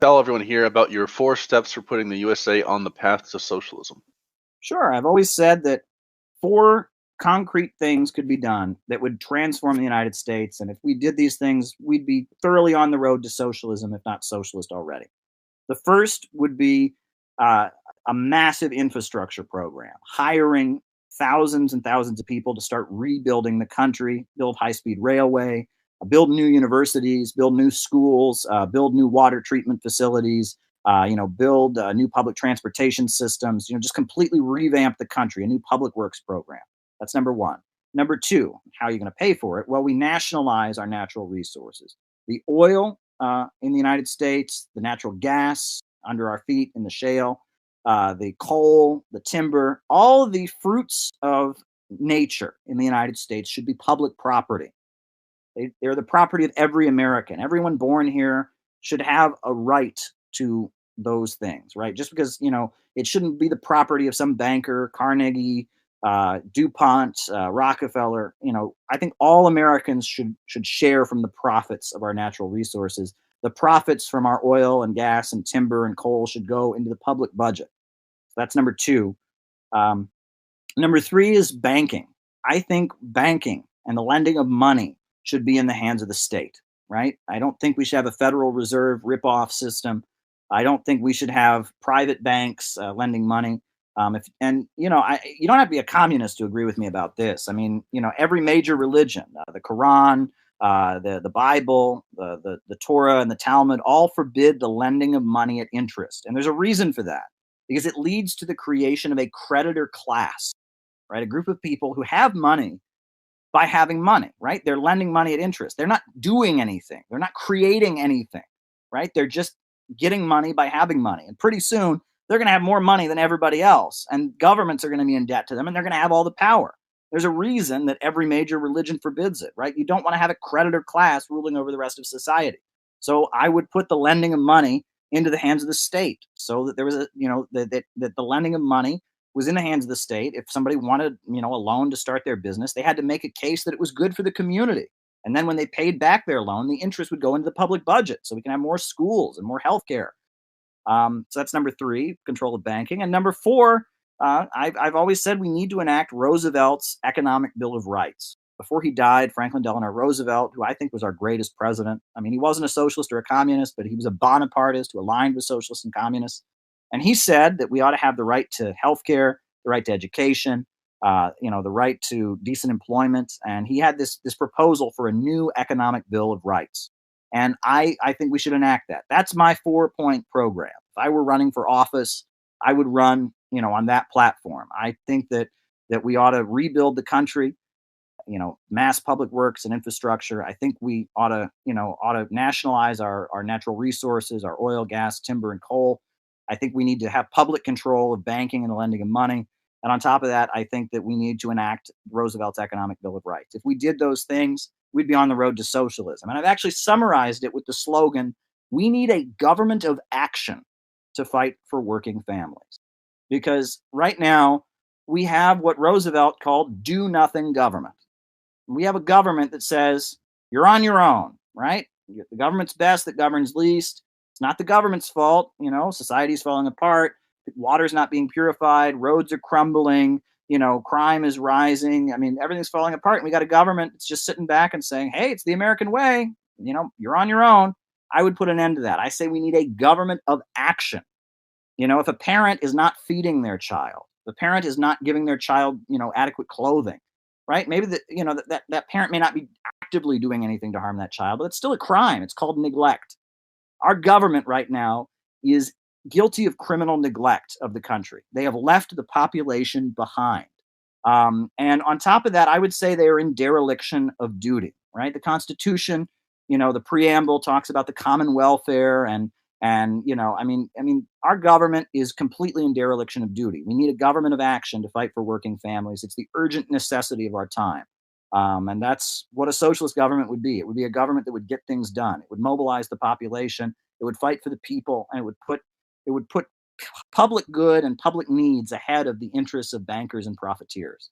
Tell everyone here about your 4 steps for putting the USA on the path to socialism. Sure. I've always said that four concrete things could be done that would transform the United States. And if we did these things, we'd be thoroughly on the road to socialism, if not socialist already. The first would be uh, a massive infrastructure program, hiring thousands and thousands of people to start rebuilding the country, build high speed railway, build new universities, build new schools, build new water treatment facilities, build new public transportation systems, just completely revamp the country, a new public works program. That's number one. Number two, how are you going to pay for it? Well, we nationalize our natural resources. The oil in the United States, the natural gas under our feet in the shale, the coal, the timber, all of the fruits of nature in the United States should be public property. They're the property of every American. Everyone born here should have a right to those things, right? Just because, it shouldn't be the property of some banker, Carnegie, DuPont, Rockefeller. I think all Americans should share from the profits of our natural resources. The profits from our oil and gas and timber and coal should go into the public budget. So that's number two. Um, Number three is banking. I think banking and the lending of money should be in the hands of the state, right? I don't think we should have a Federal Reserve rip-off system. I don't think we should have private banks lending money. You don't have to be a communist to agree with me about this. I mean, every major religion, the Quran, the Bible, the Torah, and the Talmud all forbid the lending of money at interest, and there's a reason for that because it leads to the creation of a creditor class, right? A group of people who have money by having money, right? They're lending money at interest. They're not doing anything. They're not creating anything, right? They're just getting money by having money. And pretty soon, they're going to have more money than everybody else. And governments are going to be in debt to them, and they're going to have all the power. There's a reason that every major religion forbids it, right? You don't want to have a creditor class ruling over the rest of society. So I would put the lending of money into the hands of the state so that there was that the lending of money was in the hands of the state. If somebody wanted, a loan to start their business, they had to make a case that it was good for the community. And then when they paid back their loan, the interest would go into the public budget so we can have more schools and more healthcare. So that's number three, control of banking. And number four, I've always said we need to enact Roosevelt's Economic Bill of Rights. Before he died, Franklin Delano Roosevelt, who I think was our greatest president, I mean, he wasn't a socialist or a communist, but he was a Bonapartist who aligned with socialists and communists. And he said that we ought to have the right to health care, the right to education, the right to decent employment. And he had this proposal for a new economic bill of rights. And I think we should enact that. That's my 4-point program. If I were running for office, I would run, on that platform. I think that we ought to rebuild the country, mass public works and infrastructure. I think we ought to nationalize our natural resources, our oil, gas, timber, and coal. I think we need to have public control of banking and the lending of money. And on top of that, I think that we need to enact Roosevelt's Economic Bill of Rights. If we did those things, we'd be on the road to socialism. And I've actually summarized it with the slogan, we need a government of action to fight for working families. Because right now, we have what Roosevelt called do nothing government. We have a government that says, you're on your own, right? The government's best that governs least. It's not the government's fault. Society's falling apart. Water's not being purified. Roads are crumbling. Crime is rising. I mean, everything's falling apart. And we got a government that's just sitting back and saying, hey, it's the American way. You're on your own. I would put an end to that. I say we need a government of action. If a parent is not feeding their child, the parent is not giving their child, adequate clothing, right? Maybe that parent may not be actively doing anything to harm that child, but it's still a crime. It's called neglect. Our government right now is guilty of criminal neglect of the country. They have left the population behind. And on top of that, I would say they are in dereliction of duty, right? The Constitution, the preamble talks about the common welfare and our government is completely in dereliction of duty. We need a government of action to fight for working families. It's the urgent necessity of our time. And that's what a socialist government would be. It would be a government that would get things done. It would mobilize the population. It would fight for the people, and it would put public good and public needs ahead of the interests of bankers and profiteers.